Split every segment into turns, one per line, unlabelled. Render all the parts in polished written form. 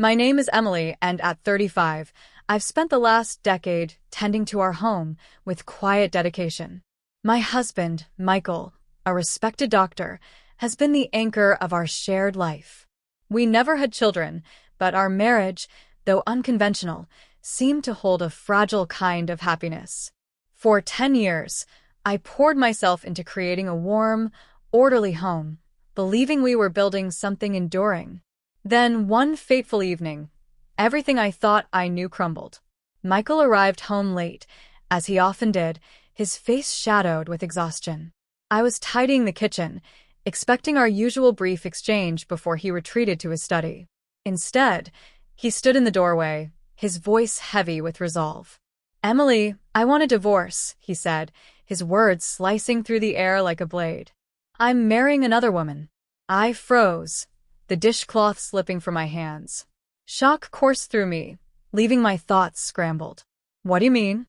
My name is Emily, and at 35, I've spent the last decade tending to our home with quiet dedication. My husband, Michael, a respected doctor, has been the anchor of our shared life. We never had children, but our marriage, though unconventional, seemed to hold a fragile kind of happiness. For 10 years, I poured myself into creating a warm, orderly home, believing we were building something enduring. Then, one fateful evening, everything I thought I knew crumbled. Michael arrived home late, as he often did, his face shadowed with exhaustion. I was tidying the kitchen, expecting our usual brief exchange before he retreated to his study. Instead, he stood in the doorway, his voice heavy with resolve. "Emily, I want a divorce," he said, his words slicing through the air like a blade. "I'm marrying another woman." I froze, the dishcloth slipping from my hands. Shock coursed through me, leaving my thoughts scrambled. "What do you mean?"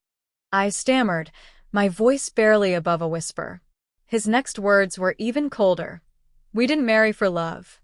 I stammered, my voice barely above a whisper. His next words were even colder. "We didn't marry for love."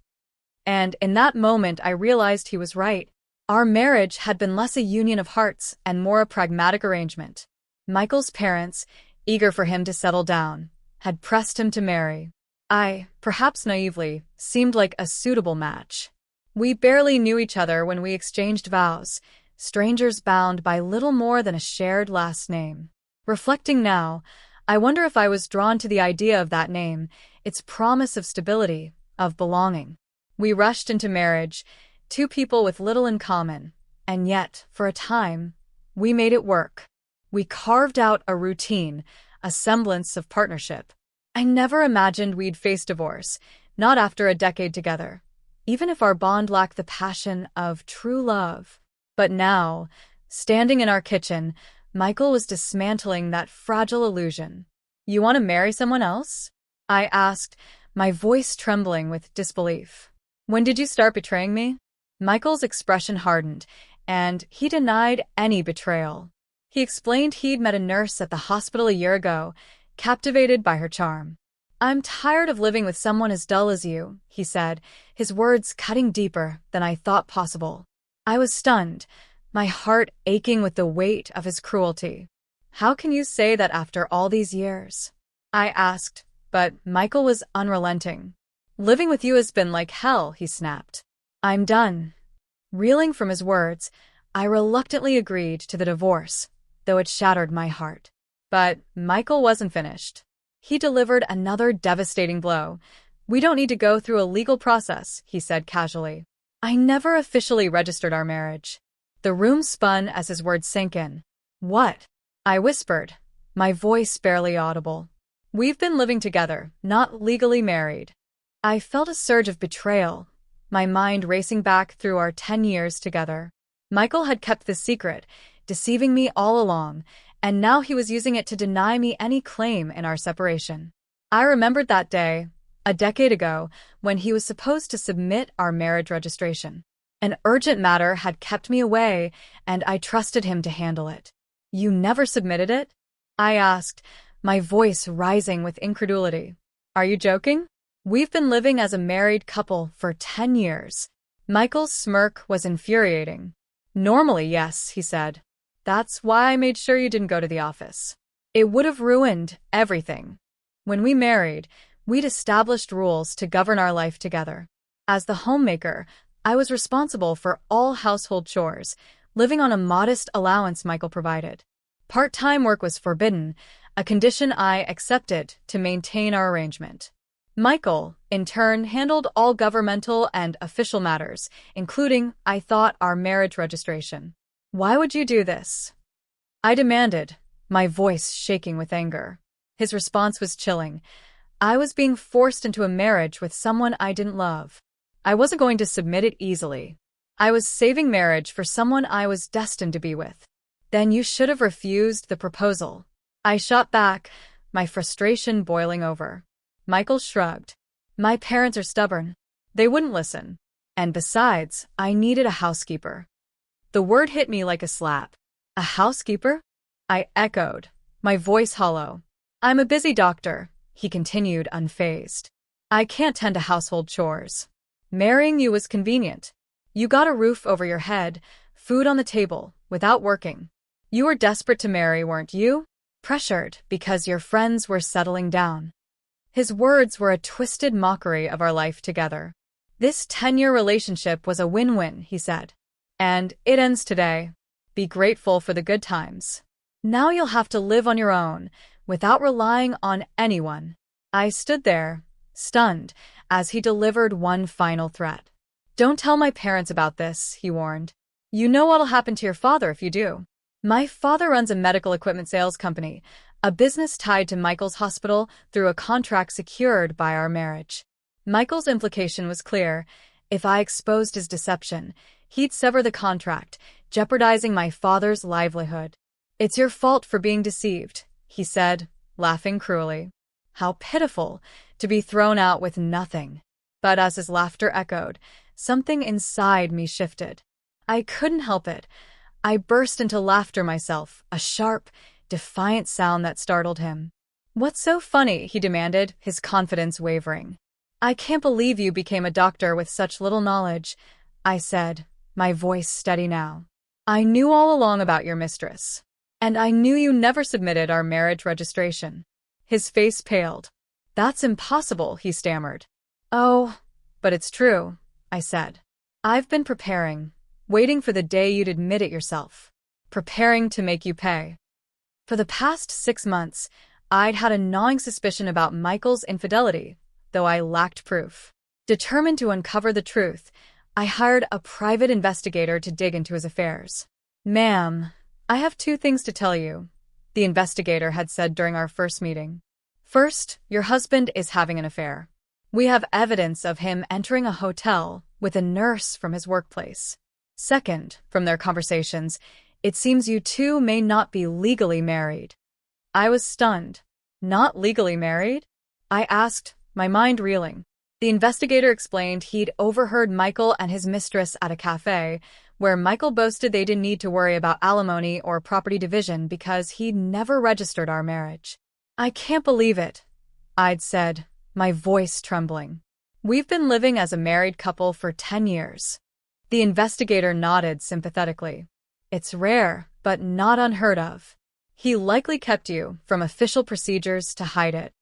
And in that moment I realized he was right. Our marriage had been less a union of hearts and more a pragmatic arrangement. Michael's parents, eager for him to settle down, had pressed him to marry. I, perhaps naively, seemed like a suitable match. We barely knew each other when we exchanged vows, strangers bound by little more than a shared last name. Reflecting now, I wonder if I was drawn to the idea of that name, its promise of stability, of belonging. We rushed into marriage, two people with little in common, and yet, for a time, we made it work. We carved out a routine, a semblance of partnership. I never imagined we'd face divorce, not after a decade together, even if our bond lacked the passion of true love. But now, standing in our kitchen, Michael was dismantling that fragile illusion. "You want to marry someone else?" I asked, my voice trembling with disbelief. "When did you start betraying me?" Michael's expression hardened, and he denied any betrayal. He explained he'd met a nurse at the hospital a year ago, captivated by her charm. "I'm tired of living with someone as dull as you," he said, his words cutting deeper than I thought possible. I was stunned, my heart aching with the weight of his cruelty. "How can you say that after all these years?" I asked, but Michael was unrelenting. "Living with you has been like hell," he snapped. "I'm done." Reeling from his words, I reluctantly agreed to the divorce, though it shattered my heart. But Michael wasn't finished. He delivered another devastating blow. "We don't need to go through a legal process," he said casually. I never officially registered our marriage. The room spun as his words sank in. "What?" I whispered, my voice barely audible. "We've been living together, not legally married." I felt a surge of betrayal, my mind racing back through our 10 years together. Michael had kept this secret, deceiving me all along, and now he was using it to deny me any claim in our separation. I remembered that day, a decade ago, when he was supposed to submit our marriage registration. An urgent matter had kept me away, and I trusted him to handle it. "You never submitted it?" I asked, my voice rising with incredulity. "Are you joking? We've been living as a married couple for 10 years. Michael's smirk was infuriating. "Normally, yes," he said. "That's why I made sure you didn't go to the office. It would have ruined everything." When we married, we'd established rules to govern our life together. As the homemaker, I was responsible for all household chores, living on a modest allowance Michael provided. Part-time work was forbidden, a condition I accepted to maintain our arrangement. Michael, in turn, handled all governmental and official matters, including, I thought, our marriage registration. "Why would you do this?" I demanded, my voice shaking with anger. His response was chilling. I was being forced into a marriage with someone I didn't love. I wasn't going to submit it easily. I was saving marriage for someone I was destined to be with. "Then you should have refused the proposal." I shot back, my frustration boiling over. Michael shrugged. "My parents are stubborn. They wouldn't listen. And besides, I needed a housekeeper." The word hit me like a slap. "A housekeeper?" I echoed, my voice hollow. "I'm a busy doctor," he continued unfazed. "I can't tend to household chores. Marrying you was convenient. You got a roof over your head, food on the table, without working. You were desperate to marry, weren't you? Pressured because your friends were settling down. His words were a twisted mockery of our life together. This 10-year relationship was a win-win, he said. And it ends today. Be grateful for the good times. Now you'll have to live on your own, without relying on anyone. I stood there, stunned, as he delivered one final threat. Don't tell my parents about this, he warned. You know what'll happen to your father if you do. My father runs a medical equipment sales company, a business tied to Michael's hospital through a contract secured by our marriage. Michael's implication was clear. If I exposed his deception, he'd sever the contract, jeopardizing my father's livelihood. It's your fault for being deceived, he said, laughing cruelly. How pitiful, to be thrown out with nothing. But as his laughter echoed, something inside me shifted. I couldn't help it. I burst into laughter myself, a sharp, defiant sound that startled him. What's so funny? He demanded, his confidence wavering. I can't believe you became a doctor with such little knowledge, I said, my voice steady now. I knew all along about your mistress. And I knew you never submitted our marriage registration. His face paled. That's impossible, he stammered. Oh, but it's true, I said. I've been preparing, waiting for the day you'd admit it yourself. Preparing to make you pay. For the past 6 months, I'd had a gnawing suspicion about Michael's infidelity, though I lacked proof. Determined to uncover the truth, I hired a private investigator to dig into his affairs. Ma'am, I have 2 things to tell you, the investigator had said during our first meeting. First, your husband is having an affair. We have evidence of him entering a hotel with a nurse from his workplace. Second, from their conversations, it seems you two may not be legally married. I was stunned. Not legally married? I asked, my mind reeling. The investigator explained he'd overheard Michael and his mistress at a cafe, where Michael boasted they didn't need to worry about alimony or property division because he'd never registered our marriage. I can't believe it, I'd said, my voice trembling. We've been living as a married couple for 10 years. The investigator nodded sympathetically. It's rare, but not unheard of. He likely kept you from official procedures to hide it.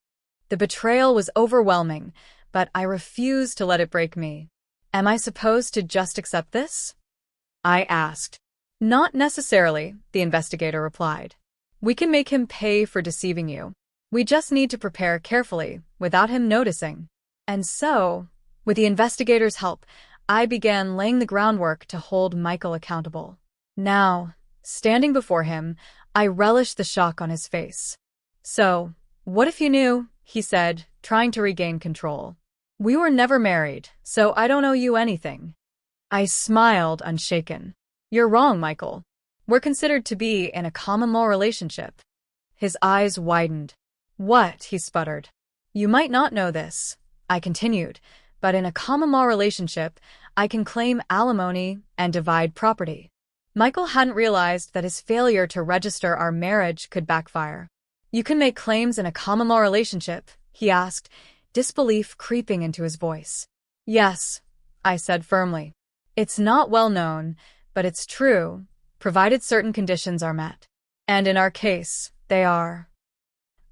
The betrayal was overwhelming, but I refused to let it break me. Am I supposed to just accept this? I asked. Not necessarily, the investigator replied. We can make him pay for deceiving you. We just need to prepare carefully, without him noticing. And so, with the investigator's help, I began laying the groundwork to hold Michael accountable. Now, standing before him, I relished the shock on his face. So, what if you knew, he said, trying to regain control. We were never married, so I don't owe you anything. I smiled, unshaken. You're wrong, Michael. We're considered to be in a common-law relationship. His eyes widened. What? He sputtered. You might not know this, I continued, but in a common-law relationship, I can claim alimony and divide property. Michael hadn't realized that his failure to register our marriage could backfire. You can make claims in a common-law relationship, he asked, disbelief creeping into his voice. Yes, I said firmly. It's not well known, but it's true, provided certain conditions are met. And in our case, they are.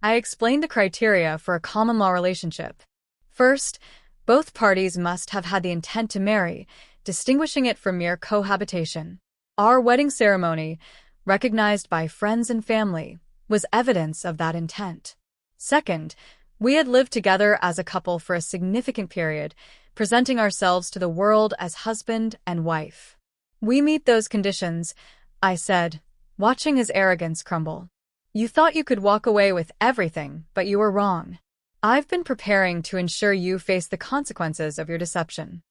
I explained the criteria for a common-law relationship. First, both parties must have had the intent to marry, distinguishing it from mere cohabitation. Our wedding ceremony, recognized by friends and family, was evidence of that intent. Second, we had lived together as a couple for a significant period, presenting ourselves to the world as husband and wife. We meet those conditions, I said, watching his arrogance crumble. You thought you could walk away with everything, but you were wrong. I've been preparing to ensure you face the consequences of your deception.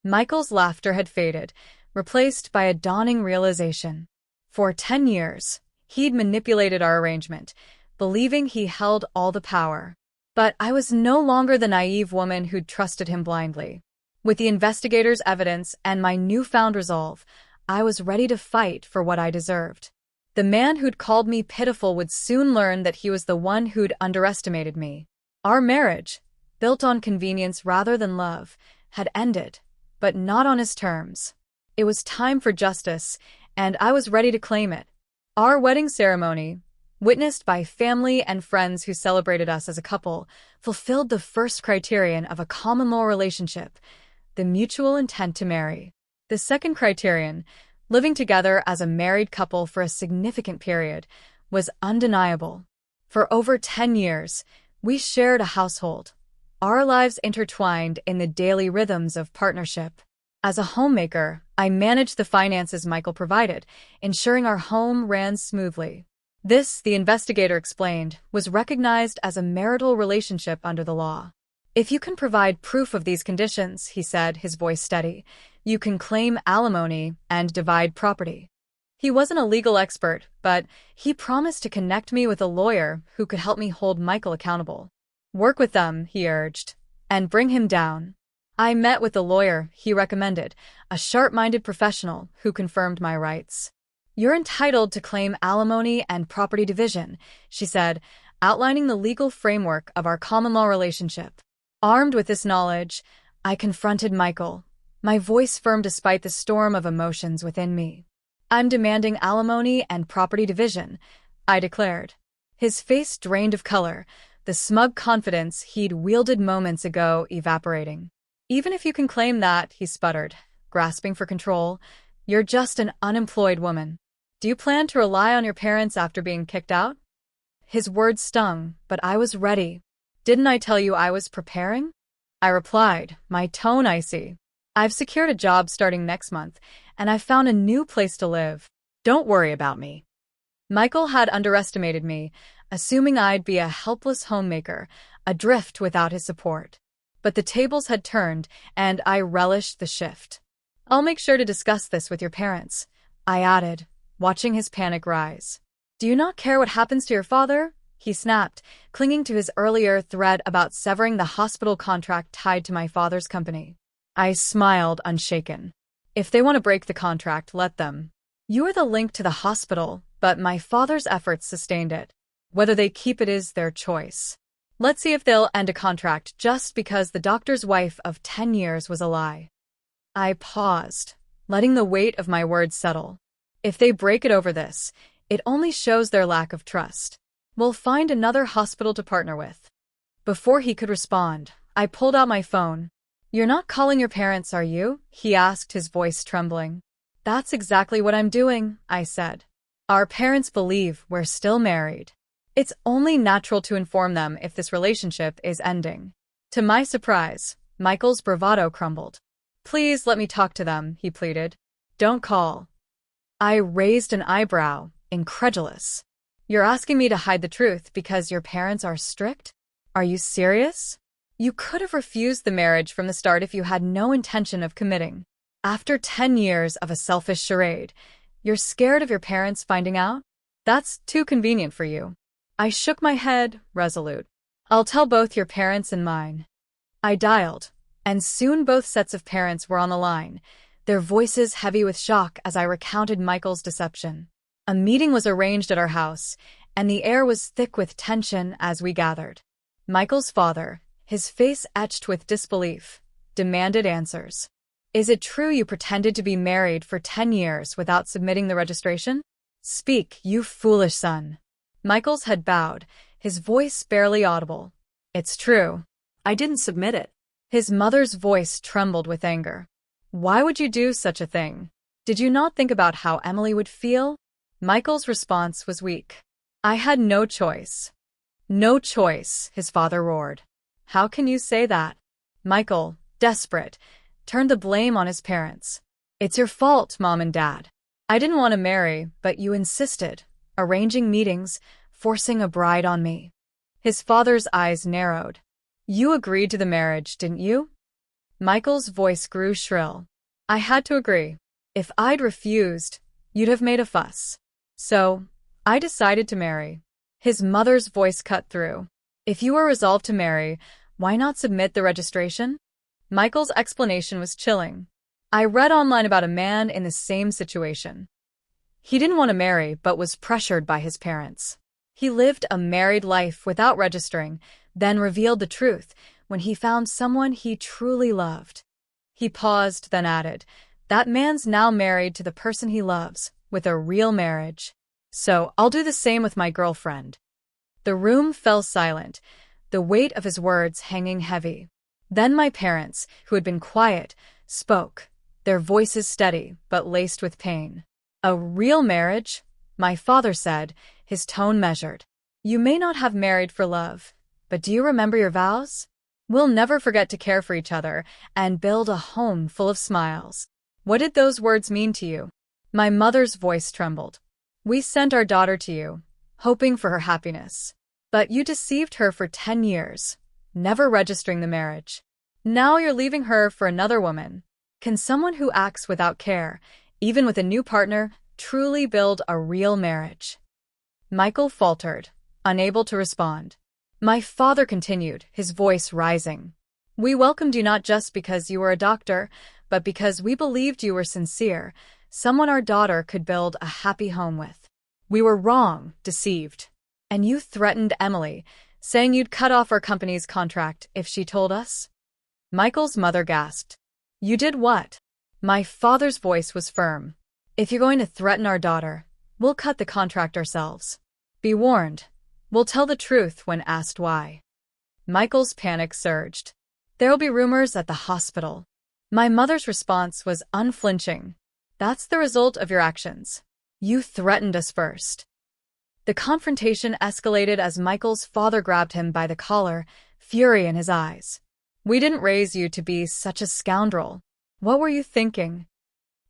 Michael's laughter had faded, replaced by a dawning realization. For 10 years, he'd manipulated our arrangement, believing he held all the power. But I was no longer the naive woman who'd trusted him blindly. With the investigator's evidence and my newfound resolve, I was ready to fight for what I deserved. The man who'd called me pitiful would soon learn that he was the one who'd underestimated me. Our marriage, built on convenience rather than love, had ended, but not on his terms. It was time for justice, and I was ready to claim it. Our wedding ceremony, witnessed by family and friends who celebrated us as a couple, fulfilled the first criterion of a common law relationship, the mutual intent to marry. The second criterion, living together as a married couple for a significant period, was undeniable. For over 10 years, we shared a household, our lives intertwined in the daily rhythms of partnership. As a homemaker, I managed the finances Michael provided, ensuring our home ran smoothly. This, the investigator explained, was recognized as a marital relationship under the law. If you can provide proof of these conditions, he said, his voice steady, you can claim alimony and divide property. He wasn't a legal expert, but he promised to connect me with a lawyer who could help me hold Michael accountable. Work with them, he urged, and bring him down. I met with the lawyer he recommended, a sharp-minded professional who confirmed my rights. You're entitled to claim alimony and property division, she said, outlining the legal framework of our common law relationship. Armed with this knowledge, I confronted Michael, my voice firm despite the storm of emotions within me. I'm demanding alimony and property division, I declared. His face drained of color, the smug confidence he'd wielded moments ago evaporating. Even if you can claim that, he sputtered, grasping for control, you're just an unemployed woman. Do you plan to rely on your parents after being kicked out? His words stung, but I was ready. Didn't I tell you I was preparing? I replied, my tone icy. I've secured a job starting next month, and I've found a new place to live. Don't worry about me. Michael had underestimated me, assuming I'd be a helpless homemaker, adrift without his support. But the tables had turned, and I relished the shift. I'll make sure to discuss this with your parents, I added, watching his panic rise. Do you not care what happens to your father? He snapped, clinging to his earlier threat about severing the hospital contract tied to my father's company. I smiled, unshaken. If they want to break the contract, let them. You are the link to the hospital, but my father's efforts sustained it. Whether they keep it is their choice. Let's see if they'll end a contract just because the doctor's wife of 10 years was a lie. I paused, letting the weight of my words settle. If they break it over this, it only shows their lack of trust. We'll find another hospital to partner with. Before he could respond, I pulled out my phone. You're not calling your parents, are you? He asked, his voice trembling. That's exactly what I'm doing, I said. Our parents believe we're still married. It's only natural to inform them if this relationship is ending. To my surprise, Michael's bravado crumbled. Please let me talk to them, he pleaded. Don't call. I raised an eyebrow, incredulous. You're asking me to hide the truth because your parents are strict? Are you serious? You could have refused the marriage from the start if you had no intention of committing. After 10 years of a selfish charade, you're scared of your parents finding out? That's too convenient for you. I shook my head, resolute. I'll tell both your parents and mine. I dialed, and soon both sets of parents were on the line, their voices heavy with shock as I recounted Michael's deception. A meeting was arranged at our house, and the air was thick with tension as we gathered. Michael's father, his face etched with disbelief, demanded answers. Is it true you pretended to be married for 10 years without submitting the registration? Speak, you foolish son. Michael's head bowed, his voice barely audible. It's true. I didn't submit it. His mother's voice trembled with anger. Why would you do such a thing? Did you not think about how Emily would feel? Michael's response was weak. I had no choice. No choice, his father roared. How can you say that? Michael, desperate, turned the blame on his parents. It's your fault, Mom and Dad. I didn't want to marry, but you insisted, arranging meetings, forcing a bride on me. His father's eyes narrowed. You agreed to the marriage, didn't you? Michael's voice grew shrill. I had to agree. If I'd refused, you'd have made a fuss. So, I decided to marry. His mother's voice cut through. If you were resolved to marry, why not submit the registration? Michael's explanation was chilling. I read online about a man in the same situation. He didn't want to marry, but was pressured by his parents. He lived a married life without registering, then revealed the truth when he found someone he truly loved. He paused, then added, That man's now married to the person he loves, with a real marriage. So I'll do the same with my girlfriend. The room fell silent, the weight of his words hanging heavy. Then my parents, who had been quiet, spoke, their voices steady but laced with pain. A real marriage? My father said, his tone measured. You may not have married for love, but do you remember your vows? We'll never forget to care for each other and build a home full of smiles. What did those words mean to you? My mother's voice trembled. We sent our daughter to you, hoping for her happiness. But you deceived her for 10 years, never registering the marriage. Now you're leaving her for another woman. Can someone who acts without care, even with a new partner, truly build a real marriage? Michael faltered, unable to respond. My father continued, his voice rising. We welcomed you not just because you were a doctor, but because we believed you were sincere, someone our daughter could build a happy home with. We were wrong, deceived. And you threatened Emily, saying you'd cut off our company's contract if she told us? Michael's mother gasped. You did what? My father's voice was firm. If you're going to threaten our daughter, we'll cut the contract ourselves. Be warned. We'll tell the truth when asked why. Michael's panic surged. There'll be rumors at the hospital. My mother's response was unflinching. That's the result of your actions. You threatened us first. The confrontation escalated as Michael's father grabbed him by the collar, fury in his eyes. We didn't raise you to be such a scoundrel. What were you thinking?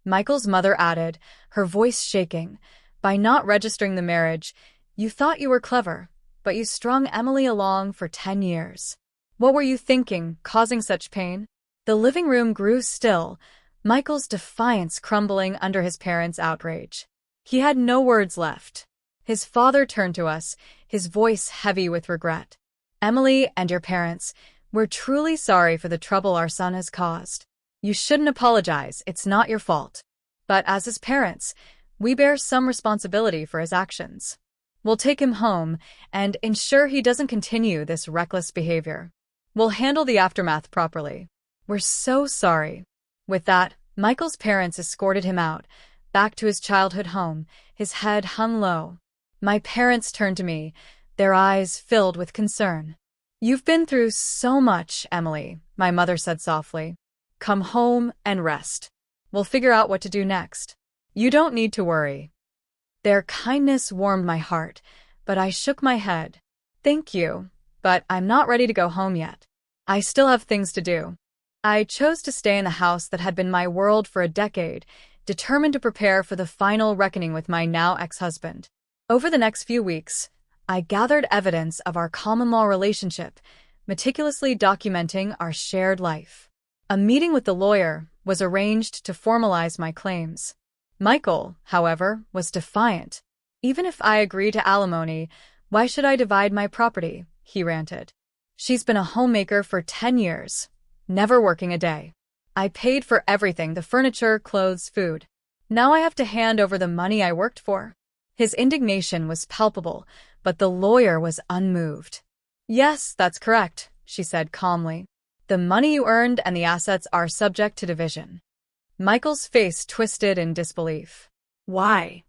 Michael's mother added, her voice shaking. By not registering the marriage, you thought you were clever, but you strung Emily along for 10 years. What were you thinking, causing such pain? The living room grew still, Michael's defiance crumbling under his parents' outrage. He had no words left. His father turned to us, his voice heavy with regret. Emily and your parents, we're truly sorry for the trouble our son has caused. You shouldn't apologize, it's not your fault. But as his parents, we bear some responsibility for his actions. We'll take him home and ensure he doesn't continue this reckless behavior. We'll handle the aftermath properly. We're so sorry. With that, Michael's parents escorted him out, back to his childhood home, his head hung low. My parents turned to me, their eyes filled with concern. You've been through so much, Emily, my mother said softly. Come home and rest. We'll figure out what to do next. You don't need to worry. Their kindness warmed my heart, but I shook my head. Thank you, but I'm not ready to go home yet. I still have things to do. I chose to stay in the house that had been my world for a decade, determined to prepare for the final reckoning with my now ex-husband. Over the next few weeks, I gathered evidence of our common-law relationship, meticulously documenting our shared life. A meeting with the lawyer was arranged to formalize my claims. Michael, however, was defiant. Even if I agree to alimony, why should I divide my property? He ranted. She's been a homemaker for 10 years, never working a day. I paid for everything, the furniture, clothes, food. Now I have to hand over the money I worked for. His indignation was palpable, but the lawyer was unmoved. Yes, that's correct, she said calmly. The money you earned and the assets are subject to division. Michael's face twisted in disbelief. Why?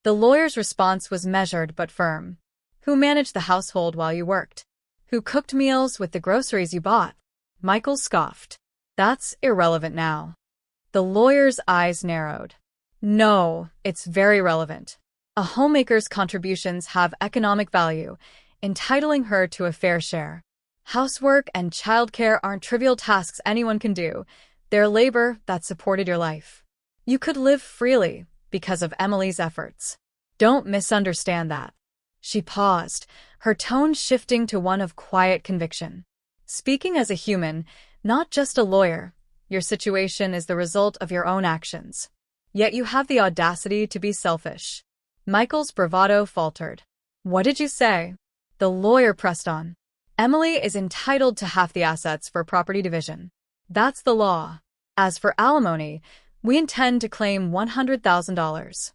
The lawyer's response was measured but firm. Who managed the household while you worked? Who cooked meals with the groceries you bought? Michael scoffed. That's irrelevant now. The lawyer's eyes narrowed. No, it's very relevant. A homemaker's contributions have economic value, entitling her to a fair share. Housework and childcare aren't trivial tasks anyone can do. They're labor that supported your life. You could live freely because of Emily's efforts. Don't misunderstand that. She paused, her tone shifting to one of quiet conviction. Speaking as a human, not just a lawyer, your situation is the result of your own actions. Yet you have the audacity to be selfish. Michael's bravado faltered. What did you say? The lawyer pressed on. Emily is entitled to half the assets for property division. That's the law. As for alimony, we intend to claim $100,000.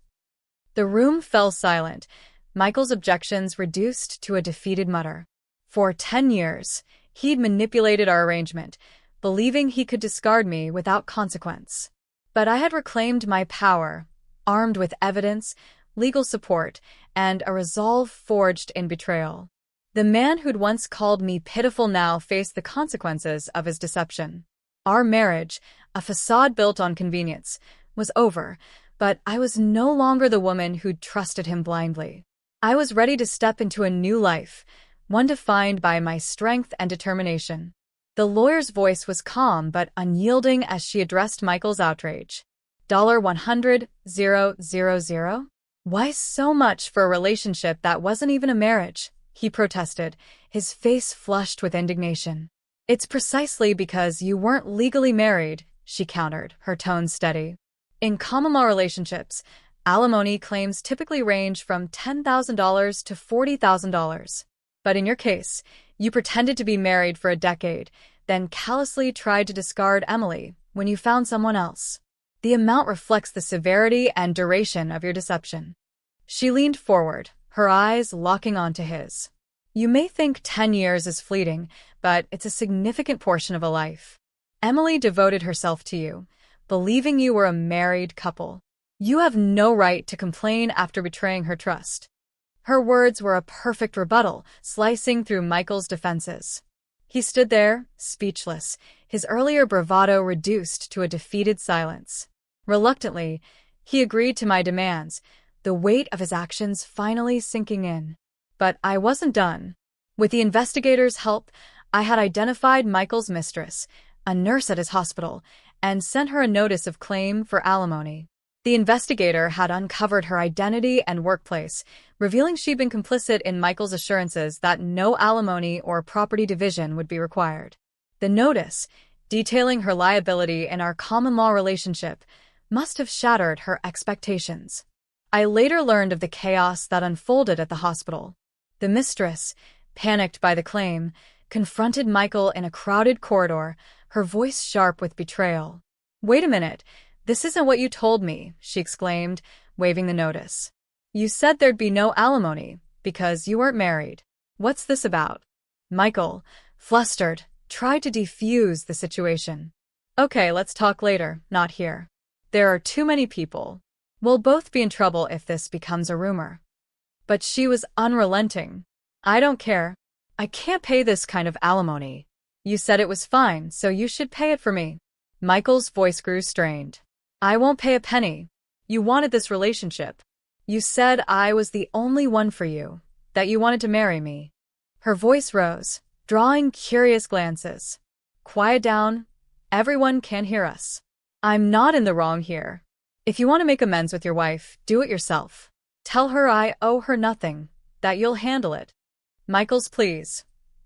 The room fell silent, Michael's objections reduced to a defeated mutter. For 10 years, he'd manipulated our arrangement, believing he could discard me without consequence. But I had reclaimed my power, armed with evidence, legal support, and a resolve forged in betrayal. The man who'd once called me pitiful now faced the consequences of his deception. Our marriage, a facade built on convenience, was over, but I was no longer the woman who'd trusted him blindly. I was ready to step into a new life, one defined by my strength and determination. The lawyer's voice was calm but unyielding as she addressed Michael's outrage. $100,000? Why so much for a relationship that wasn't even a marriage? He protested, his face flushed with indignation. It's precisely because you weren't legally married, she countered, her tone steady. In common law relationships, alimony claims typically range from $10,000 to $40,000. But in your case, you pretended to be married for a decade, then callously tried to discard Emily when you found someone else. The amount reflects the severity and duration of your deception. She leaned forward, her eyes locking onto his. You may think 10 years is fleeting, but it's a significant portion of a life. Emily devoted herself to you, believing you were a married couple. You have no right to complain after betraying her trust. Her words were a perfect rebuttal, slicing through Michael's defenses. He stood there, speechless, his earlier bravado reduced to a defeated silence. Reluctantly, he agreed to my demands, the weight of his actions finally sinking in. But I wasn't done. With the investigators' help, I had identified Michael's mistress, a nurse at his hospital, and sent her a notice of claim for alimony. The investigator had uncovered her identity and workplace, revealing she'd been complicit in Michael's assurances that no alimony or property division would be required. The notice, detailing her liability in our common law relationship, must have shattered her expectations. I later learned of the chaos that unfolded at the hospital. The mistress, panicked by the claim, confronted Michael in a crowded corridor, her voice sharp with betrayal. "Wait a minute, this isn't what you told me," she exclaimed, waving the notice. "You said there'd be no alimony, because you weren't married. What's this about?" Michael, flustered, tried to defuse the situation. "Okay, let's talk later, not here. There are too many people. We'll both be in trouble if this becomes a rumor." But she was unrelenting. "I don't care. I can't pay this kind of alimony. You said it was fine, so you should pay it for me." Michael's voice grew strained. "I won't pay a penny. You wanted this relationship. You said I was the only one for you, that you wanted to marry me." Her voice rose, drawing curious glances. "Quiet down. Everyone can hear us. I'm not in the wrong here. If you want to make amends with your wife, do it yourself. Tell her I owe her nothing, that you'll handle it." Michael's pleas,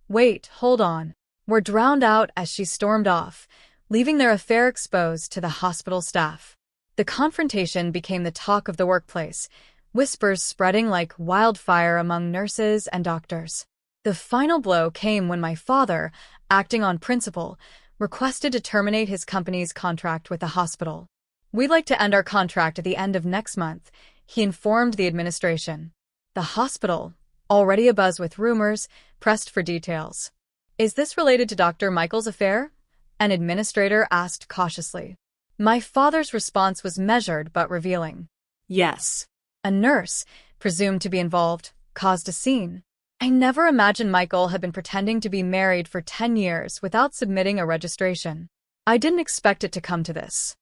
"Wait, hold on," were drowned out as she stormed off, leaving their affair exposed to the hospital staff. The confrontation became the talk of the workplace, whispers spreading like wildfire among nurses and doctors. The final blow came when my father, acting on principle, requested to terminate his company's contract with the hospital. "We'd like to end our contract at the end of next month," he informed the administration. The hospital, already abuzz with rumors, pressed for details. "Is this related to Dr. Michael's affair?" an administrator asked cautiously. My father's response was measured but revealing. "Yes." A nurse, presumed to be involved, caused a scene. I never imagined Michael had been pretending to be married for 10 years without submitting a registration. I didn't expect it to come to this.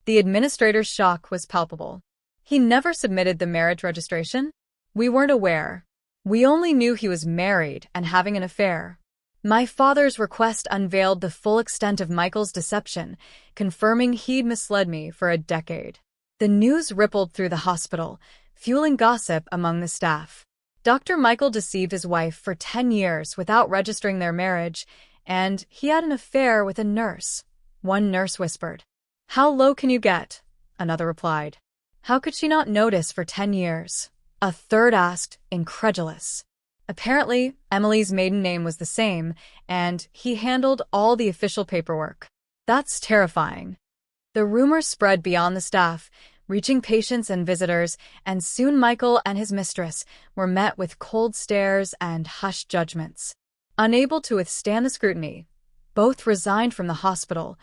The administrator's shock was palpable. He never submitted the marriage registration? We weren't aware. We only knew he was married and having an affair. My father's request unveiled the full extent of Michael's deception, confirming he'd misled me for a decade. The news rippled through the hospital, fueling gossip among the staff. Dr. Michael deceived his wife for 10 years without registering their marriage, and he had an affair with a nurse. One nurse whispered. "How low can you get?" Another replied. "How could she not notice for 10 years? A third asked, incredulous. Apparently, Emily's maiden name was the same, and he handled all the official paperwork. That's terrifying. The rumors spread beyond the staff, reaching patients and visitors, and soon Michael and his mistress were met with cold stares and hushed judgments. Unable to withstand the scrutiny, both resigned from the hospital,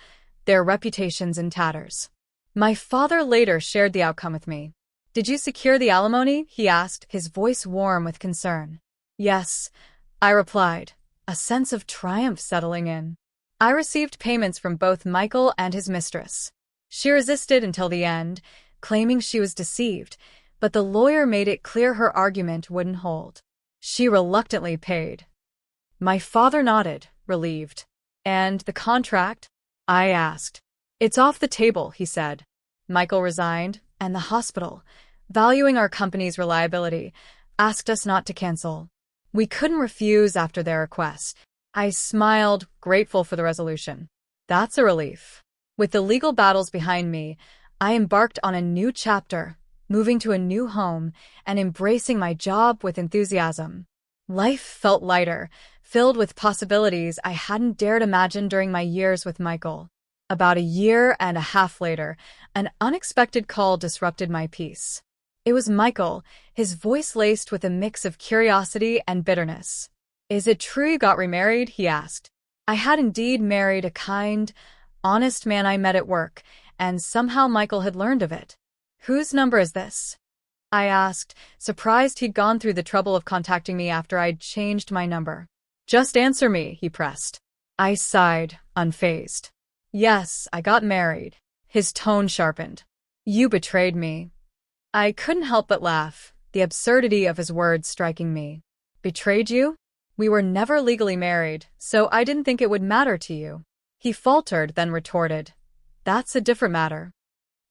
their reputations in tatters. My father later shared the outcome with me. Did you secure the alimony? He asked, his voice warm with concern. Yes, I replied, a sense of triumph settling in. I received payments from both Michael and his mistress. She resisted until the end, claiming she was deceived, but the lawyer made it clear her argument wouldn't hold. She reluctantly paid. My father nodded, relieved. And the contract? I asked. It's off the table, he said. Michael resigned, and the hospital, valuing our company's reliability, asked us not to cancel. We couldn't refuse after their request. I smiled, grateful for the resolution. That's a relief. With the legal battles behind me, I embarked on a new chapter, moving to a new home and embracing my job with enthusiasm. Life felt lighter, filled with possibilities I hadn't dared imagine during my years with Michael. About a year and a half later, an unexpected call disrupted my peace. It was Michael, his voice laced with a mix of curiosity and bitterness. Is it true you got remarried? He asked. I had indeed married a kind, honest man I met at work, and somehow Michael had learned of it. Whose number is this? I asked, surprised he'd gone through the trouble of contacting me after I'd changed my number. Just answer me, he pressed. I sighed, unfazed. Yes, I got married. His tone sharpened. You betrayed me. I couldn't help but laugh, the absurdity of his words striking me. Betrayed you? We were never legally married, so I didn't think it would matter to you. He faltered, then retorted. That's a different matter.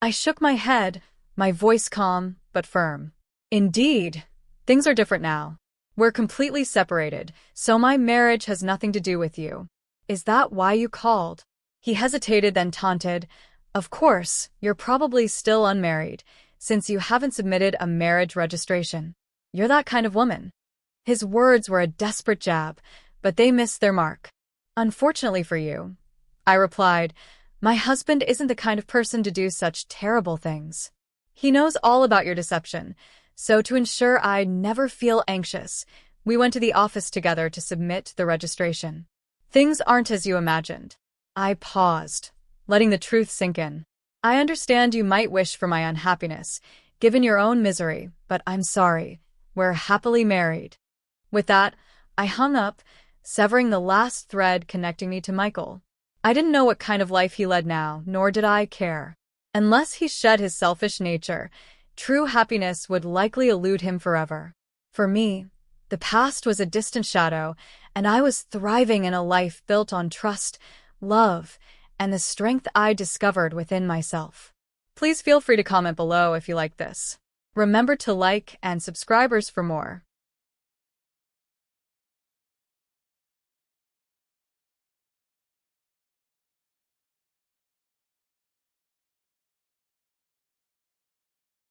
I shook my head, my voice calm but firm. Indeed, things are different now. We're completely separated, so my marriage has nothing to do with you. Is that why you called? He hesitated, then taunted. Of course, you're probably still unmarried, since you haven't submitted a marriage registration. You're that kind of woman. His words were a desperate jab, but they missed their mark. Unfortunately for you, I replied, my husband isn't the kind of person to do such terrible things. He knows all about your deception, so to ensure I never feel anxious, we went to the office together to submit the registration. Things aren't as you imagined. I paused, letting the truth sink in. I understand you might wish for my unhappiness, given your own misery, but I'm sorry. We're happily married. With that, I hung up, severing the last thread connecting me to Michael. I didn't know what kind of life he led now, nor did I care. Unless he shed his selfish nature, true happiness would likely elude him forever. For me, the past was a distant shadow, and I was thriving in a life built on trust, love, and the strength I discovered within myself. Please feel free to comment below if you like this. Remember to like and subscribe for more.